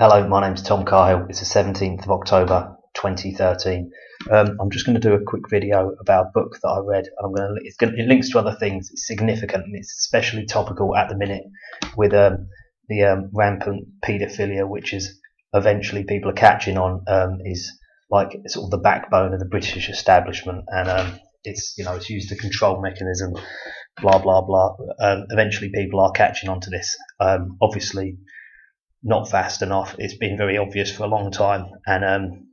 Hello, my name's Tom Cahill. It's the 17th of October 2013. I'm just going to do a quick video about a book that I read, and it links to other things. It's significant and it's especially topical at the minute with the rampant paedophilia, which is eventually people are catching on, is like sort of the backbone of the British establishment, and it's used as a control mechanism, blah blah blah. Eventually people are catching on to this. Obviously not fast enough. It's been very obvious for a long time, and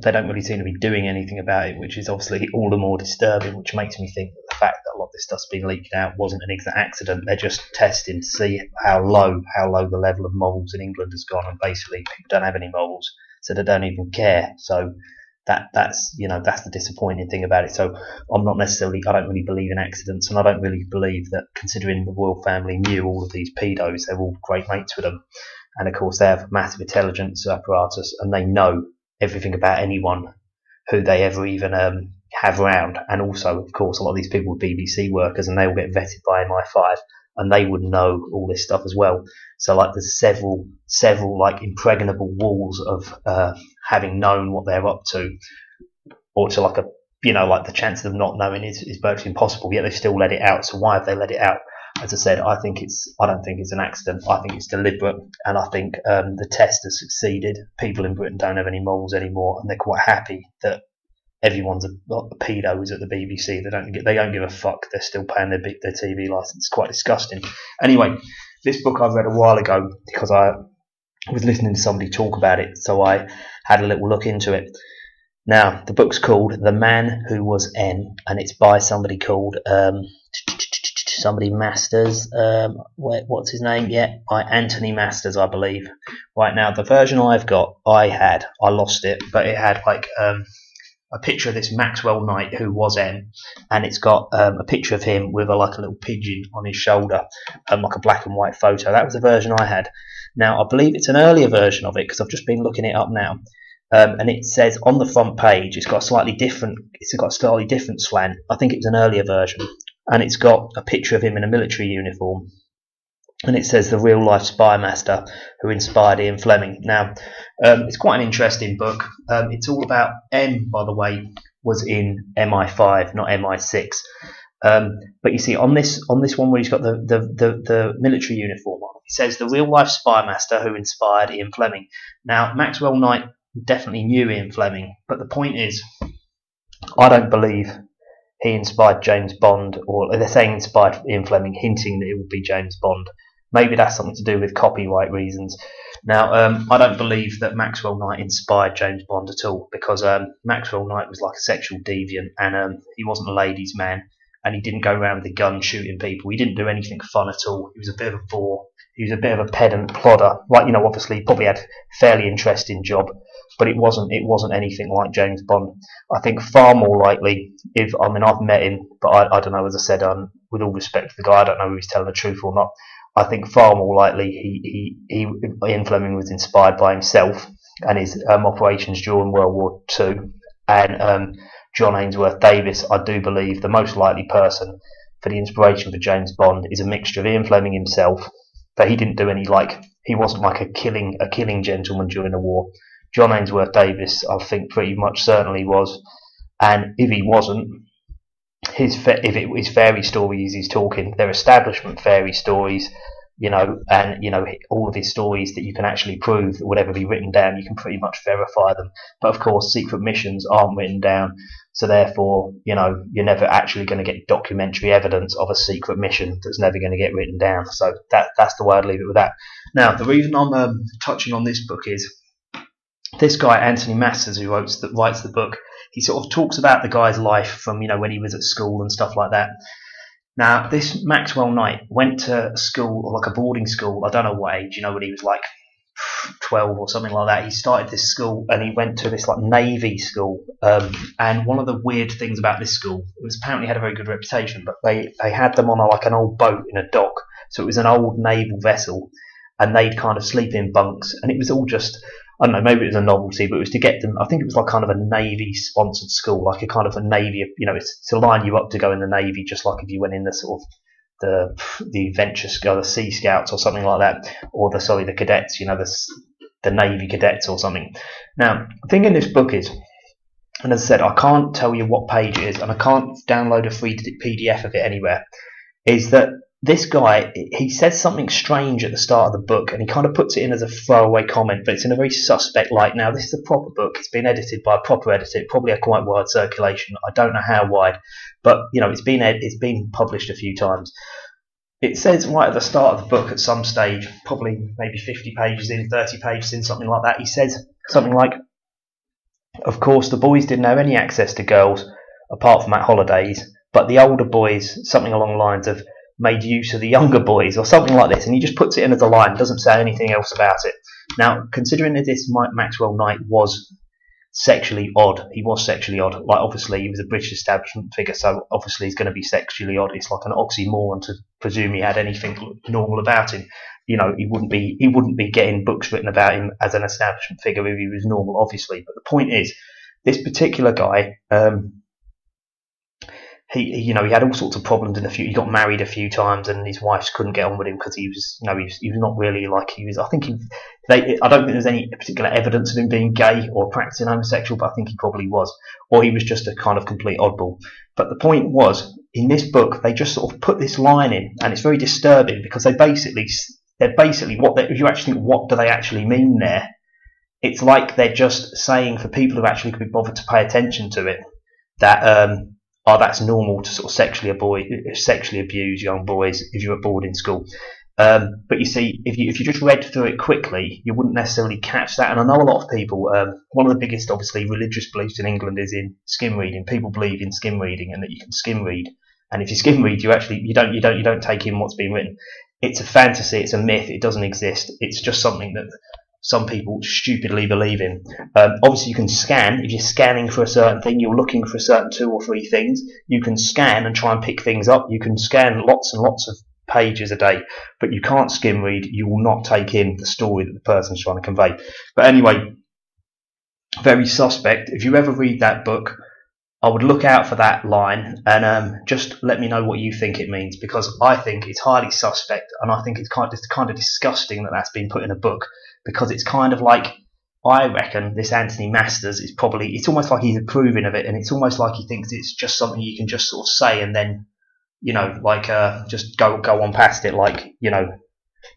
they don't really seem to be doing anything about it, which is obviously all the more disturbing, which makes me think that the fact that a lot of this stuff's been leaked out wasn't an exact accident. They're just testing to see how low the level of morals in England has gone, and basically people don't have any morals, so they don't even care. So that's the disappointing thing about it. So I don't really believe in accidents, and I don't really believe that, considering the royal family knew all of these pedos, they're all great mates with them, and of course they have massive intelligence apparatus, and they know everything about anyone who they ever even have around. And also, of course, a lot of these people are BBC workers, and they all get vetted by MI5, and they would know all this stuff as well. So like there's several like impregnable walls of having known what they're up to, or to like like the chance of them not knowing is virtually impossible, yet they still let it out. So why have they let it out? As I said, I don't think it's an accident. I think it's deliberate, and I think the test has succeeded. People in Britain don't have any morals anymore, and they're quite happy that everyone's a pedo at the BBC. They don't give a fuck. They're still paying their TV license. It's quite disgusting. Anyway, this book I read a while ago because I was listening to somebody talk about it, so I had a little look into it. Now, the book's called The Man Who Was N, and it's by somebody called somebody Masters. What's his name? Yeah, by Anthony Masters, I believe. Right, now, the version I've got, I lost it, but it had like a picture of this Maxwell Knight who was N, and it's got a picture of him with a little pigeon on his shoulder, like a black and white photo. That was the version I had. Now, I believe it's an earlier version of it, because I've just been looking it up now, and it says on the front page it's got a slightly different slant. I think it was an earlier version, and it's got a picture of him in a military uniform, and it says the real life spy master who inspired Ian Fleming. Now, it's quite an interesting book. It's all about M, by the way, was in MI5, not MI6. But you see, on this one where he's got the military uniform on, it says the real life spy master who inspired Ian Fleming. Now, Maxwell Knight definitely knew Ian Fleming, but the point is, I don't believe he inspired James Bond, or they're saying inspired Ian Fleming, hinting that it would be James Bond. Maybe that's something to do with copyright reasons. Now, I don't believe that Maxwell Knight inspired James Bond at all, because Maxwell Knight was like a sexual deviant, and he wasn't a ladies' man, and he didn't go around with a gun shooting people. He didn't do anything fun at all. He was a bit of a bore. He was a bit of a pedant plodder. Like, obviously he probably had a fairly interesting job, but it wasn't anything like James Bond. I think far more likely, I've met him, but I don't know, as I said, with all respect to the guy, I don't know if he's telling the truth or not. I think far more likely Ian Fleming was inspired by himself and his operations during World War II, and John Ainsworth-Davis, I do believe the most likely person for the inspiration for James Bond is a mixture of Ian Fleming himself, but he didn't do he wasn't like a killing gentleman during the war. John Ainsworth-Davis, I think pretty much certainly was, and if he wasn't, if it was fairy stories he's talking, they're establishment fairy stories, and all of his stories that you can actually prove that would ever be written down, you can pretty much verify them. But of course, secret missions aren't written down, so therefore, you're never actually going to get documentary evidence of a secret mission that's never going to get written down. So that's the way I'd leave it with that. Now, the reason I'm touching on this book is this guy Anthony Masters, who writes the book. He sort of talks about the guy's life from when he was at school and stuff like that. Now, this Maxwell Knight went to school, or like a boarding school, I don't know what age, when he was like 12 or something like that. He started this school, and he went to this like Navy school, and one of the weird things about this school, it was apparently had a very good reputation, but they had them on like an old boat in a dock, so it was an old naval vessel, and they'd kind of sleep in bunks, and it was all just, I don't know, maybe it was a novelty, but it was to get them, I think it was like kind of a Navy-sponsored school, like a kind of a Navy, it's to line you up to go in the Navy, just like if you went in the sort of the Venture the Sea Scouts or something like that, or the cadets, the Navy cadets or something. Now, the thing in this book is, and as I said, I can't tell you what page it is, and I can't download a free PDF of it anywhere, is that this guy, he says something strange at the start of the book, and he kind of puts it in as a throwaway comment, but it's in a very suspect light. Now, this is a proper book. It's been edited by a proper editor, probably a quite wide circulation. I don't know how wide, but it's been published a few times. It says right at the start of the book, at some stage, probably maybe 50 pages in, 30 pages in, something like that, he says something like, "Of course, the boys didn't have any access to girls apart from at holidays, but the older boys," something along the lines of, "made use of the younger boys," or something like this, and he just puts it in as a line, doesn't say anything else about it. Now, considering that this Maxwell Knight was sexually odd, like obviously he was a British establishment figure, so obviously he's going to be sexually odd. It's like an oxymoron to presume he had anything normal about him. He wouldn't be getting books written about him as an establishment figure if he was normal, obviously. But the point is, this particular guy, he had all sorts of problems in the future. He got married a few times, and his wife couldn't get on with him because he was not really like he was. I don't think there's any particular evidence of him being gay or practicing homosexual, but I think he probably was, or he was just a kind of complete oddball. But the point was, in this book, they just sort of put this line in, and it's very disturbing because they're basically if you actually think, what do they actually mean there? It's like they're just saying, for people who actually could be bothered to pay attention to it, that that's normal to sort of sexually abuse young boys if you're at boarding school. But you see, if you just read through it quickly, you wouldn't necessarily catch that. And I know a lot of people, one of the biggest, obviously, religious beliefs in England is in skim reading. People believe in skim reading and that you can skim read. And if you skim read, you don't take in what's being written. It's a fantasy. It's a myth. It doesn't exist. It's just something that some people stupidly believe in. Obviously, you can scan. If you're scanning for a certain thing, you're looking for a certain 2 or 3 things. You can scan and try and pick things up. You can scan lots and lots of pages a day, but you can't skim read. You will not take in the story that the person's trying to convey. But anyway, very suspect. If you ever read that book, I would look out for that line and just let me know what you think it means, because I think it's highly suspect, and I think it's kind of disgusting that that's been put in a book, because it's kind of like, I reckon this Anthony Masters is probably, it's almost like he's approving of it, and it's almost like he thinks it's just something you can just sort of say and then, just go on past it, like,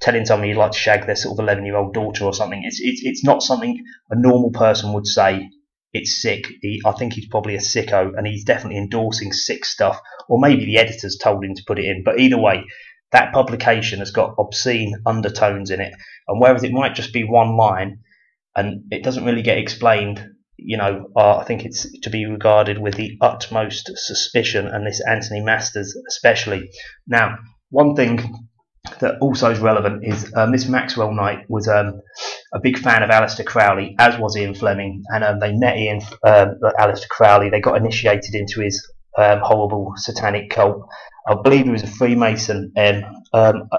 telling somebody you'd like to shag their sort of 11-year-old daughter or something. It's not something a normal person would say. It's sick. I think he's probably a sicko, and he's definitely endorsing sick stuff, or maybe the editors told him to put it in. But either way, that publication has got obscene undertones in it, and whereas it might just be one line and it doesn't really get explained, I think it's to be regarded with the utmost suspicion, and this Anthony Masters especially. Now, one thing that also is relevant is this Maxwell Knight was a big fan of Aleister Crowley, as was Ian Fleming, and they met Aleister Crowley. They got initiated into his horrible satanic cult. I believe he was a Freemason, and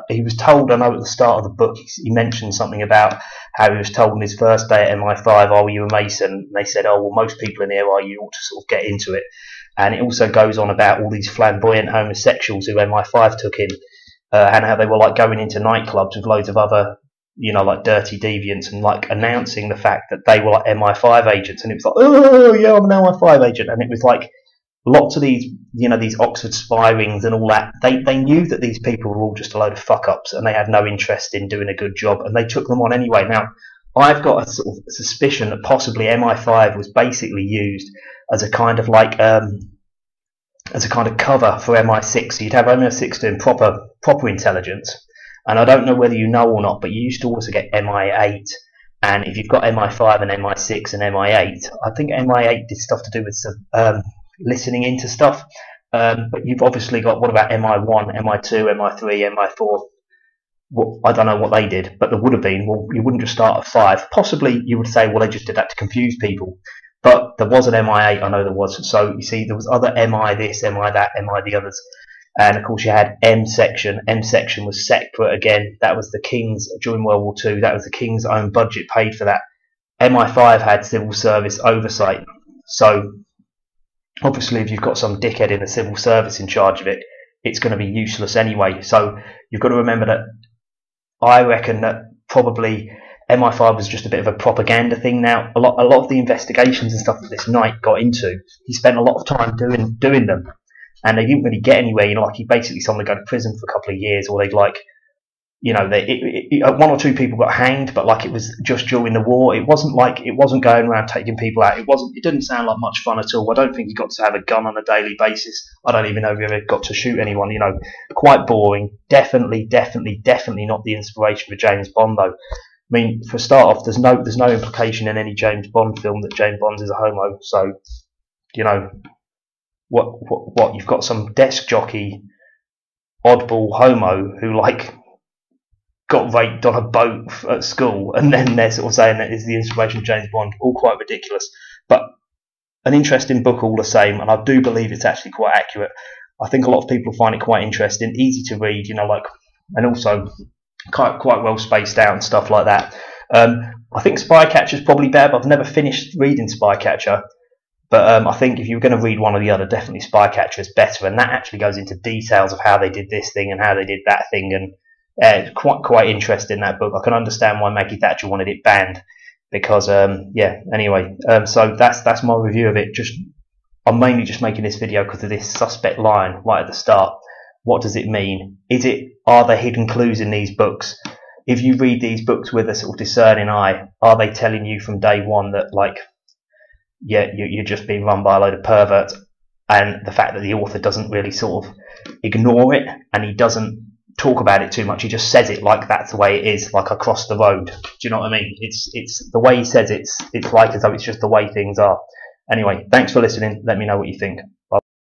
he was told, I know at the start of the book, he mentioned something about how he was told on his first day at MI5, "Oh, you a Mason?" And they said, "Oh, well, most people in here are. You ought to sort of get into it." And it also goes on about all these flamboyant homosexuals who MI5 took in, and how they were like going into nightclubs with loads of other, like dirty deviants, and like announcing the fact that they were like MI5 agents. And it was like, "Oh yeah, I'm an MI5 agent." And it was like lots of these, these Oxford spy rings and all that. They knew that these people were all just a load of fuck ups, and they had no interest in doing a good job, and they took them on anyway. Now, I've got a sort of suspicion that possibly MI5 was basically used as a kind of like as a kind of cover for MI6. So you'd have MI6 doing proper intelligence, and I don't know whether you know or not, but you used to also get MI8, and if you've got MI5 and MI6 and MI8, I think MI8 did stuff to do with listening into stuff, but you've obviously got, what about MI1, MI2, MI3, MI4? Well, I don't know what they did, but there would have been. Well, you wouldn't just start at 5. Possibly you would say, well, they just did that to confuse people. But there was an MI8, I know there was. So you see, there was other MI this, MI that, MI the others. And of course you had M section. M section was separate again. That was the King's, during World War II, that was the King's own budget paid for that. MI5 had civil service oversight. So obviously if you've got some dickhead in the civil service in charge of it, it's going to be useless anyway. So you've got to remember that I reckon that probably MI5 was just a bit of a propaganda thing. Now, a lot of the investigations and stuff that this Knight got into, he spent a lot of time doing them, and they didn't really get anywhere. You know, like he basically someone would go to prison for a couple of years, or they'd like, you know, one or two people got hanged, but like it was just during the war. It wasn't going around taking people out. It didn't sound like much fun at all. I don't think he got to have a gun on a daily basis. I don't even know if he ever got to shoot anyone. You know, quite boring. Definitely not the inspiration for James Bond though. I mean, for a start off, there's no implication in any James Bond film that James Bond is a homo. So, you know, what you've got some desk jockey, oddball homo who like got raped on a boat at school, and then they're sort of saying that is the inspiration of James Bond. All quite ridiculous, but an interesting book all the same, and I do believe it's actually quite accurate. I think a lot of people find it quite interesting, easy to read, you know, like, and also quite well spaced out and stuff like that. I think Spycatcher's probably better, but I've never finished reading Spycatcher. But I think if you were going to read one or the other, definitely Spycatcher is better, and that actually goes into details of how they did this thing and how they did that thing, and quite interesting, that book. I can understand why Maggie Thatcher wanted it banned, because yeah. Anyway, so that's my review of it. I'm mainly just making this video because of this suspect line right at the start. What does it mean? Are there hidden clues in these books? If you read these books with a sort of discerning eye, are they telling you from day one that, like, yeah, you're just being run by a load of perverts? And the fact that the author doesn't really sort of ignore it, and he doesn't talk about it too much, he just says it like that's the way it is, like across the road. Do you know what I mean? It's the way he says it's like as though it's just the way things are. Anyway, thanks for listening. Let me know what you think.